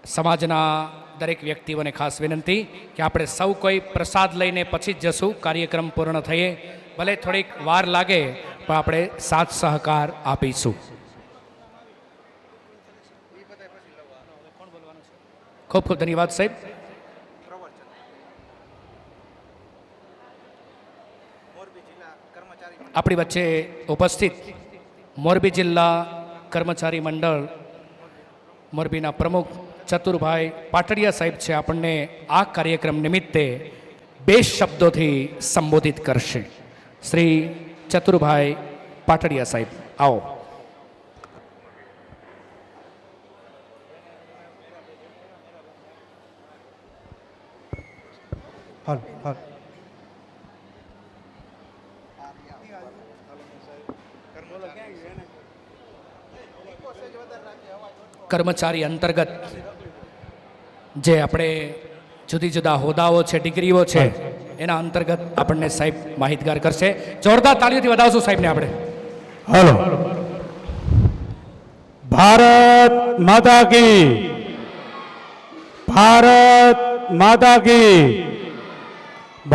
સમાજના દરેક વ્યક્તિઓને ખાસ વિનંતી કે આપણે સૌ કોઈ પ્રસાદ લઈને પછી જ જશું, કાર્યક્રમ પૂર્ણ થઈએ, ભલે થોડીક વાર લાગે પણ આપણે સાથ સહકાર આપીશું. ખૂબ ખૂબ ધન્યવાદ સાહેબ. આપણી વચ્ચે ઉપસ્થિત મોરબી જિલ્લા કર્મચારી મંડળ મોરબીના પ્રમુખ ચતુરભાઈ પાટડિયા સાહેબ છે, આપણને આ કાર્યક્રમ નિમિત્તે 2 શબ્દોથી સંબોધિત કરશે. શ્રી ચતુરભાઈ પાટડિયા સાહેબ, આવો. કર્મચારી અંતર્ગત જે આપણે જુદી જુદા હોદ્દાઓ છે, ડિગ્રીઓ છે, એના અંતર્ગત આપણને સાહેબ માહિતગાર કરશે. જોરદાર તાળીઓથી વધાવશું સાહેબને આપણે. हेलो, भारत माता की, भारत माता की,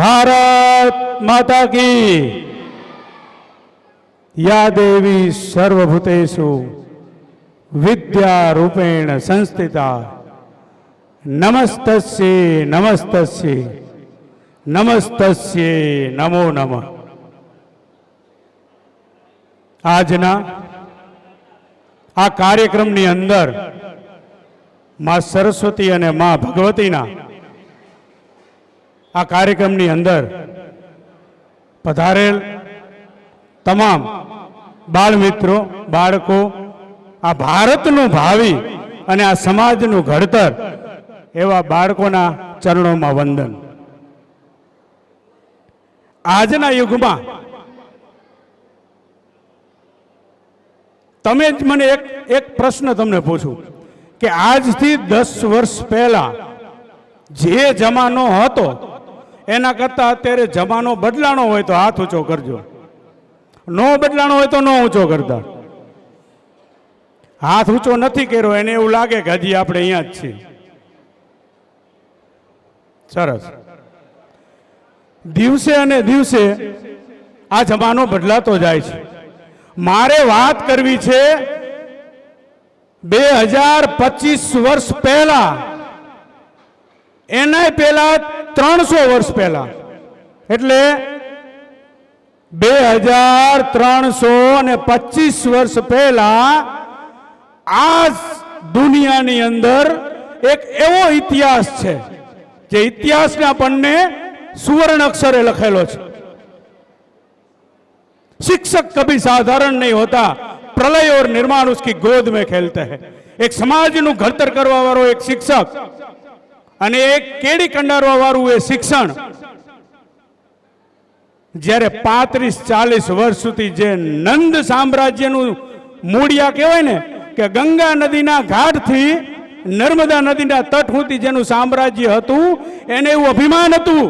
भारत माता की. या देवी सर्वभूतेषु विद्या रूपेण संस्थिता नमस्तस्ये नमस्तस्ये नमस्तस्ये नमो नमः. આજના આ કાર્યક્રમની અંદર માં સરસ્વતી અને માં ભગવતીના આ કાર્યક્રમની અંદર પધારેલ તમામ બાળ મિત્રો, બાળકો, આ ભારતનું ભાવિ અને આ સમાજનું ઘડતર એવા બાળકોના ચરણોમાં વંદન. આજના યુગમાં તમે જ મને એક પ્રશ્ન તમને પૂછું કે આજથી 10 વર્ષ પહેલા જે જમાનો હતો એના કરતા અત્યારે જમાનો બદલાણો હોય તો હાથ ઊંચો કરજો, નો બદલાણો હોય તો નો ઊંચો કરતા. હાથ ઊંચો નથી કર્યો એને એવું લાગે કે હજી આપણે અહીંયા જ છીએ. સરસ. દિવસે અને દિવસે આ જમાનો બદલાતો જાય છે. મારે વાત કરવી છે 2025 વર્ષ પહેલા, એના પહેલા 300 વર્ષ પહેલા, એટલે 2325 વર્ષ પહેલા આ દુનિયાની અંદર એક એવો ઇતિહાસ છે જે ઇતિહાસને આપણને સુવર્ણ અક્ષરે લખેલો છે. शिक्षक कभी साधारण नहीं होता, प्रलय और निर्माण उसकी गोद में खेलते हैं. एक समाज નું ઘડતર કરવા વાળો એક શિક્ષક અને એક કેડી કંડારવા વાળું એ શિક્ષણ જ્યારે 35-40 વર્ષ સુધી જે નંદ સામ્રાજ્યનું મૂળિયા કહેવાય ને કે ગંગા નદીના ઘાટથી નર્મદા નદીના તટ સુધી જેનું સામ્રાજ્ય હતું, એને એવું અભિમાન હતું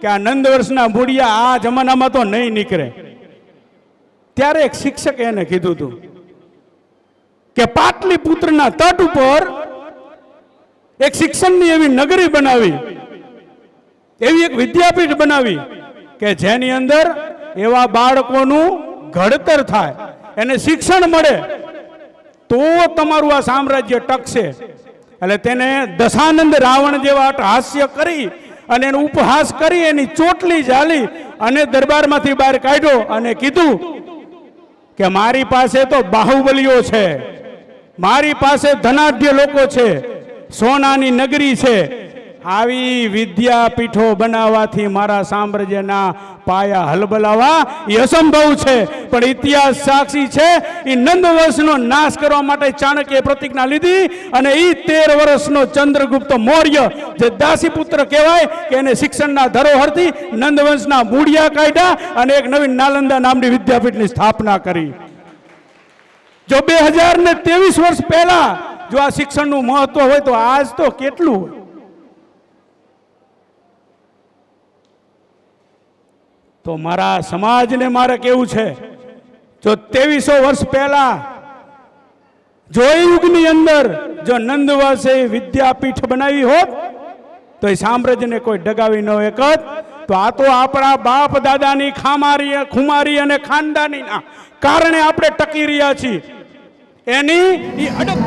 કે આ નંદ વર્ષના મૂળિયા આ જમાનામાં તો નહીં નીકળે. ત્યારે એક શિક્ષકે એને કીધું હતું કે પાટલીપુત્રના તટ ઉપર એક શિક્ષણની એવી નગરી બનાવી, એવી એક વિદ્યાપીઠ બનાવી કે જેની અંદર એવા બાળકોનું ઘડતર થાય, એને શિક્ષણ મળે તો તમારું આ સામ્રાજ્ય ટકશે. એટલે તેને દશાનંદ રાવણ જેવા હાસ્ય કરી અને એનો ઉપહાસ કરી એની ચોટલી ઝાલી અને દરબારમાંથી બહાર કાઢ્યો અને કીધું કે મારી પાસે તો બાહુબલીઓ છે, મારી પાસે ધનાઢ્ય લોકો છે, સોનાની નગરી છે. આવી વિદ્યાપીઠો બનાવવાથી મારા સામ્રાજ્યના પાયા હલબલાવા એ અસંભવ છે. પણ ઇતિહાસ સાક્ષી છે, એ નંદવંશનો નાશ કરવા માટે ચાણક્યએ પ્રતિજ્ઞા લીધી અને એ 13 વર્ષનો ચંદ્રગુપ્ત મૌર્ય જે દાસી પુત્ર કહેવાય કે એને શિક્ષણના ધરોહરથી નંદવંશના મૂળિયા કાઢ્યા અને એક નવી નાલંદા નામની વિદ્યાપીઠની સ્થાપના કરી. જો 2023 વર્ષ પહેલા જો આ શિક્ષણનું મહત્વ હોય તો આજ તો કેટલું હોય. તો મારા સમાજને મારે કેવું છે, જો 2300 વર્ષ પહેલા જો એ યુગની અંદર જો નંદવાસે વિદ્યાપીઠ બનાવી હોત તો એ સામ્રાજ્યને કોઈ ડગાવી ન એકત. તો આ તો આપણા બાપ દાદાની ખુમારી અને ખાનદાનીના કારણે આપણે ટકી રહ્યા છીએ. એની ઈ અડગ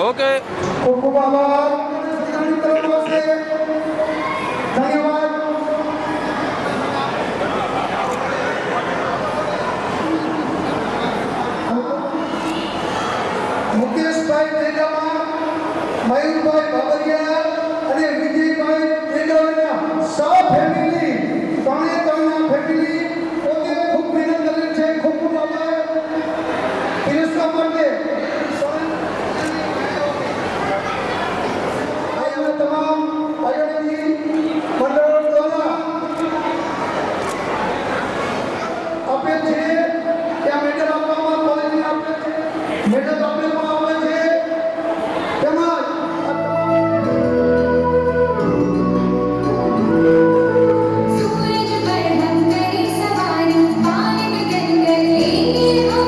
ઓકે ખૂબ ખૂબ આભાર સંસ્થાની તરફથી. ધન્યવાદ. મુકેશભાઈ દેગામા, મયુરભાઈ બાબરિયા અને વિજયભાઈ દેગામાના સૌ ફેમિલી ત્રણેના ફેમિલી પોતે ખૂબ મહેનત કરે છે. ખૂબ ખૂબ આભાર. પુરસ્કાર માટે તમામ આયોજનની મંડળો દ્વારા આપે છે. ત્યાં મેડલ આપવામાં કોલેજને આપે છે, મેડલ આપવામાં આવે છે. તેમજ सूरज पर हम तेरी सवारी पार गगन गए हम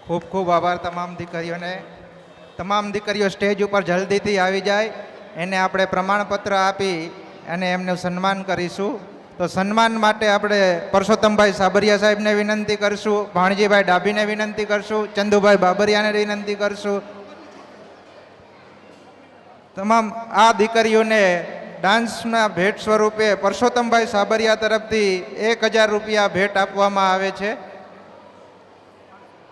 ખૂબ ખૂબ આભાર તમામ દીકરીઓને. તમામ દીકરીઓ સ્ટેજ ઉપર જલ્દીથી આવી જાય, એને આપણે પ્રમાણપત્ર આપી અને એમનું સન્માન કરીશું. તો સન્માન માટે આપણે પરસોત્તમભાઈ સાબરિયા સાહેબને વિનંતી કરશું, ભાણજીભાઈ ડાભીને વિનંતી કરશું, ચંદુભાઈ બાબરિયાને વિનંતી કરશું. તમામ આ દીકરીઓને ડાન્સના ભેટ સ્વરૂપે પરસોત્તમભાઈ સાબરિયા તરફથી 1000 રૂપિયા ભેટ આપવામાં આવે છે.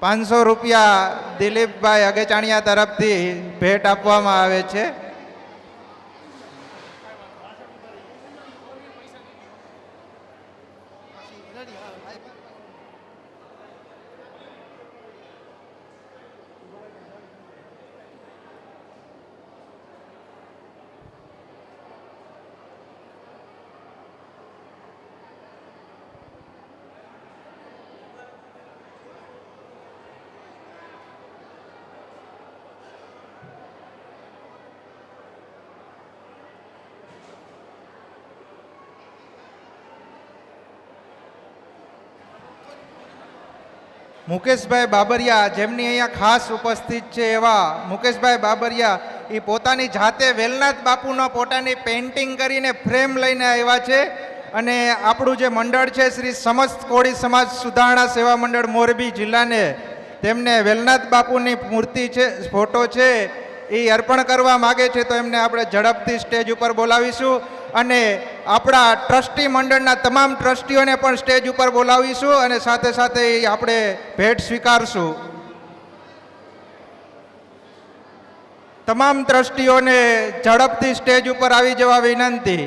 500 રૂપિયા દિલીપભાઈ અગેચાણિયા તરફથી ભેટ આપવામાં આવે છે. મુકેશભાઈ બાબરિયા, જેમની અહીંયા ખાસ ઉપસ્થિત છે એવા મુકેશભાઈ બાબરિયા, એ પોતાની જાતે વેલનાથ બાપુનો પોતાની પેઇન્ટિંગ કરીને ફ્રેમ લઈને આવ્યા છે. અને આપણું જે મંડળ છે શ્રી સમસ્ત કોળી સમાજ સુધારણા સેવા મંડળ મોરબી જિલ્લાને તેમને વેલનાથ બાપુની મૂર્તિ છે, ફોટો છે, એ અર્પણ કરવા માગે છે. તો એમને આપણે ઝડપથી સ્ટેજ ઉપર બોલાવીશું અને આપણા ટ્રસ્ટી મંડળના તમામ ટ્રસ્ટીઓને પણ સ્ટેજ ઉપર બોલાવીશું અને સાથે સાથે આપણે ભેટ સ્વીકારશું. તમામ ટ્રસ્ટીઓને ઝડપથી સ્ટેજ ઉપર આવી જવા વિનંતી.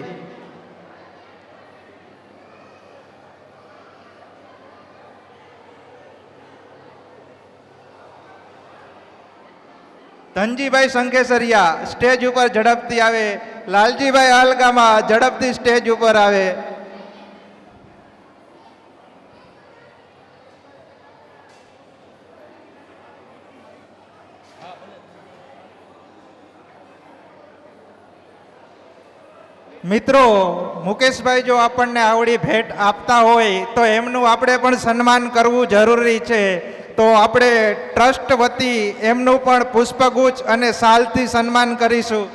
ધનજીભાઈ સંખેસરિયા સ્ટેજ ઉપર ઝડપથી આવે. લાલજીભાઈ હાલગામા ઝડપથી સ્ટેજ ઉપર આવે. મિત્રો, મુકેશભાઈ જો આપણને આવડી ભેટ આપતા હોય તો એમનું આપણે પણ સન્માન કરવું જરૂરી છે. તો આપણે ટ્રસ્ટ વતી એમનું પણ પુષ્પગુચ્છ અને શાલથી સન્માન કરીશું.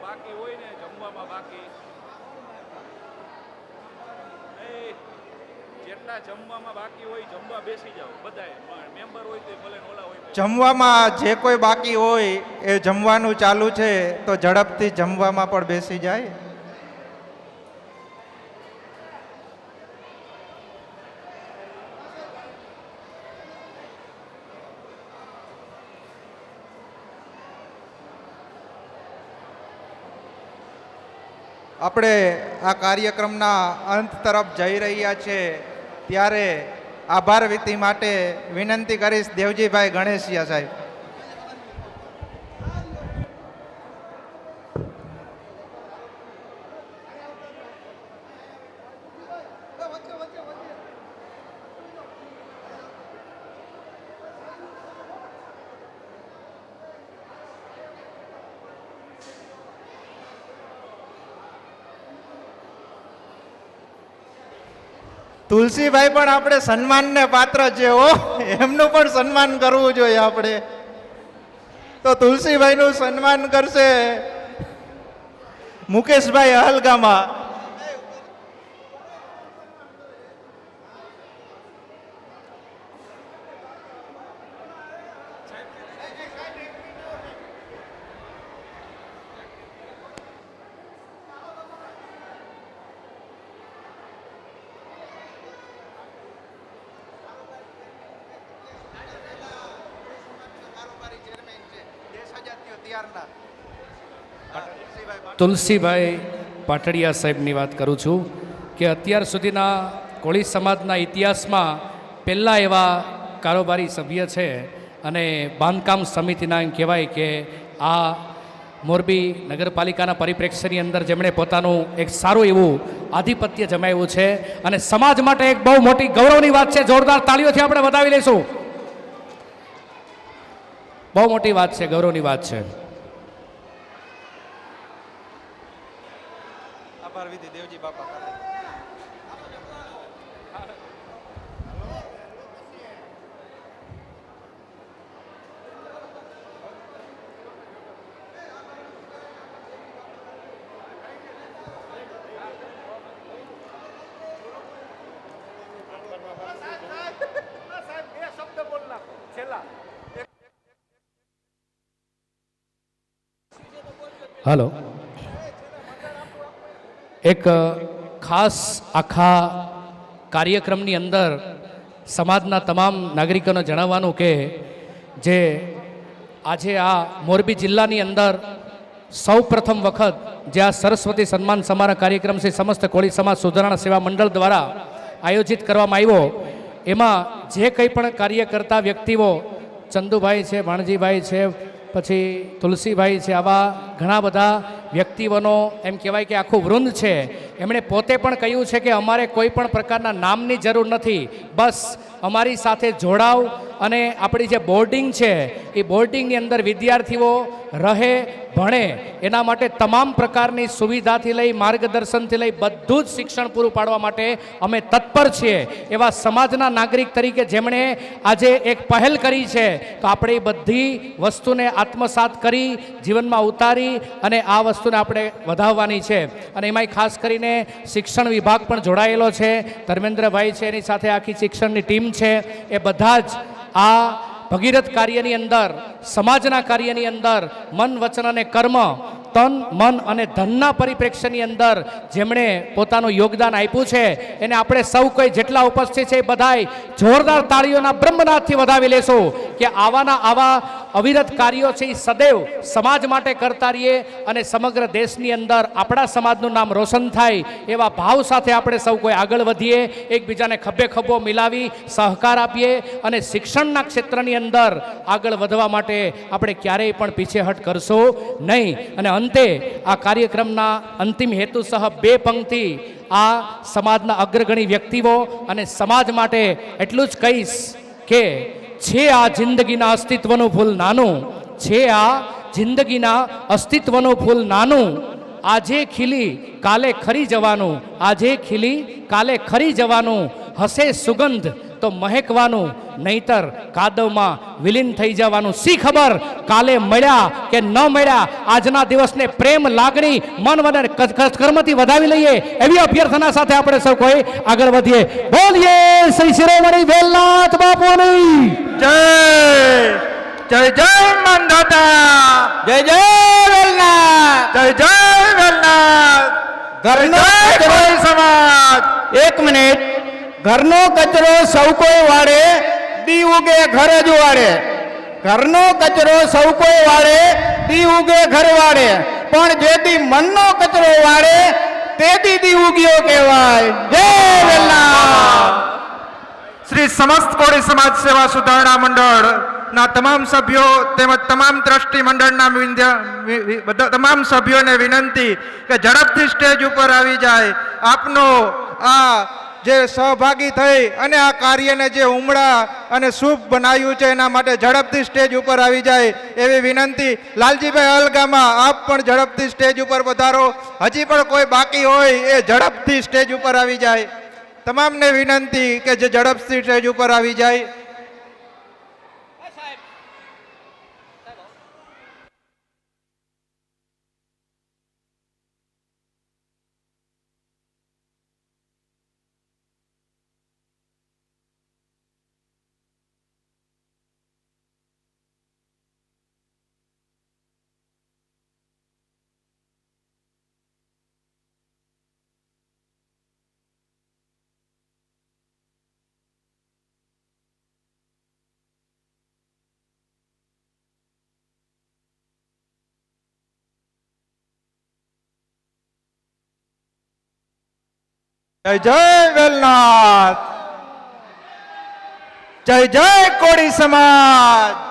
બાકી હોય ને જમવામાં બાકી જેટલા જમવામાં બાકી હોય જમવા બેસી જાઓ બધાય મેમ્બર હોય તો ભલે ઓલા હોય. જમવામાં જે કોઈ બાકી હોય એ જમવાનું ચાલુ છે તો ઝડપથી જમવામાં પણ બેસી જાય. આપણે આ કાર્યક્રમના અંત તરફ જઈ રહ્યા છે ત્યારે આભાર વિધિ માટે વિનંતી કરીશ દેવજીભાઈ ગણેશિયા સાહેબ. તુલસીભાઈ પણ આપણે સન્માનને પાત્ર છે હો, એમનું પણ સન્માન કરવું જોઈએ આપણે. તો તુલસીભાઈનું સન્માન કરશે મુકેશભાઈ હલગામા. વિચારના તુલસીભાઈ પાટડિયા સાહેબની વાત કરું છું કે અત્યાર સુધીના કોળી સમાજના ઇતિહાસમાં પહેલાં એવા કારોબારી સભ્ય છે અને બાંધકામ સમિતિના એમ કહેવાય કે આ મોરબી નગરપાલિકાના પરિપ્રેક્ષ્યની અંદર જેમણે પોતાનું એક સારું એવું આધિપત્ય જમાવ્યું છે અને સમાજ માટે એક બહુ મોટી ગૌરવની વાત છે. જોરદાર તાળીઓથી આપણે વધાવી લઈશું. બહુ મોટી વાત છે, ગૌરવની વાત છે. આભાર વિધિ દેવજી બાપા. હલો, એક ખાસ આખા કાર્યક્રમની અંદર સમાજના તમામ નાગરિકોને જણાવવાનું કે જે આજે આ મોરબી જિલ્લાની અંદર સૌ પ્રથમ વખત જે આ સરસ્વતી સન્માન સમારોહ કાર્યક્રમ છે સમસ્ત કોળી સમાજ સુધારણા સેવા મંડળ દ્વારા આયોજિત કરવામાં આવ્યો. એમાં જે કંઈ પણ કાર્ય કરતા વ્યક્તિઓ, ચંદુભાઈ છે, ભાણજીભાઈ છે, પછી તુલસીભાઈ છે, આવા ઘણા બધા વ્યક્તિઓનો એમ કહેવાય કે આખું વૃંદ છે. એમણે પોતે પણ કહ્યું છે કે અમારે કોઈ પણ પ્રકારના નામની જરૂર નથી, બસ અમારી સાથે જોડાવ અને આપણી જે બોર્ડિંગ છે એ બોર્ડિંગની અંદર વિદ્યાર્થીઓ રહે, ભણે, એના માટે તમામ પ્રકારની સુવિધાથી લઈ માર્ગદર્શનથી લઈ બધું જ શિક્ષણ પૂરું પાડવા માટે અમે તત્પર છીએ. એવા સમાજના નાગરિક તરીકે જેમણે આજે એક પહેલ કરી છે, તો આપણે એ બધી વસ્તુને આત્મસાત કરી જીવનમાં ઉતારી અને આ વસ્તુને આપણે વધાવવાની છે. અને એમાંય ખાસ કરીને શિક્ષણ વિભાગ પણ જોડાયેલો છે. ધર્મેન્દ્રભાઈ છે, એની સાથે આખી શિક્ષણની ટીમ છે. એ બધા જ આ ભગીરથ કાર્યની અંદર, સમાજના કાર્યની અંદર મન, વચન અને કર્મ, તન, મન અને ધનના પરિપ્રેક્ષ્યની અંદર જેમણે પોતાનું યોગદાન આપ્યું છે એને આપણે સૌ કોઈ જેટલા ઉપસ્થિત છે એ બધાય જોરદાર તાળીઓના બ્રહ્મનાથથી વધાવી લેશું કે આવાના આવા અવિરત કાર્યો છે એ સદૈવ સમાજ માટે કરતા રહીએ અને સમગ્ર દેશની અંદર આપણા સમાજનું નામ રોશન થાય એવા ભાવ સાથે આપણે સૌ કોઈ આગળ વધીએ, એકબીજાને ખભે ખભો મિલાવી સહકાર આપીએ અને શિક્ષણના ક્ષેત્રની અંદર આગળ વધવા માટે આપણે ક્યારેય પણ પીછેહટ કરશું નહીં. અને અંતે આ કાર્યક્રમના અંતિમ હેતુ સહ બે પંક્તિ આ સમાજના અગ્રગણી વ્યક્તિઓ અને સમાજ માટે એટલું જ કહીશ કે છે આ જિંદગીના અસ્તિત્વનું ફૂલ નાનું, છે આ જિંદગીના અસ્તિત્વનું ફૂલ નાનું, આજે ખીલી કાલે ખરી જવાનું, આજે ખીલી કાલે ખરી જવાનું, હશે સુગંધ તો મહેકવાનું, નહીતર કાદવમાં વિલીન થઈ જવાનું. શી ખબર કાલે મળ્યા કે ન મળ્યા, આજના દિવસને પ્રેમ, લાગણી, મન અને કર્મથી વધાવી લઈએ એવી અભ્યર્થના સાથે આપણે સૌ કોઈ આગળ વધીએ. બોલીએ શ્રી શિરોમણી વેલનાથ બાપુની જય જય જય મંદાતા, જય જય વેલનાથ, જય જય વેલનાથ, ઘરનો જય સમાજ. એક મિનિટ, ઘરનો કચરો સૌ કોઈ વાળે, દી ઉગે ઘર જ વાળે. ઘરનો કચરો સૌ કોઈ વાળે, દી ઉગે ઘર વાળે, પણ જે દી મનનો કચરો વાળે તે દી ઉગ્યો કહેવાય. જય વેલનાથ. શ્રી સમસ્ત કોળી સમાજ સેવા સુધારણા મંડળ ના તમામ સભ્યો તેમજ તમામ ટ્રસ્ટી મંડળના તમામ સભ્યોને વિનંતી કે ઝડપથી સ્ટેજ ઉપર આવી જાય. આપનો આ જે સહભાગી થઈ અને આ કાર્યને જે ઉમળા અને શુભ બનાવ્યું છે એના માટે ઝડપથી સ્ટેજ ઉપર આવી જાય એવી વિનંતી. લાલજીભાઈ અલગામાં આપ પણ ઝડપથી સ્ટેજ ઉપર પધારો. હજી પણ કોઈ બાકી હોય એ ઝડપથી સ્ટેજ ઉપર આવી જાય. તમામને વિનંતી કે જે ઝડપથી સ્ટેજ ઉપર આવી જાય. જય જય વેલનાથ, જય જય કોળી સમાજ.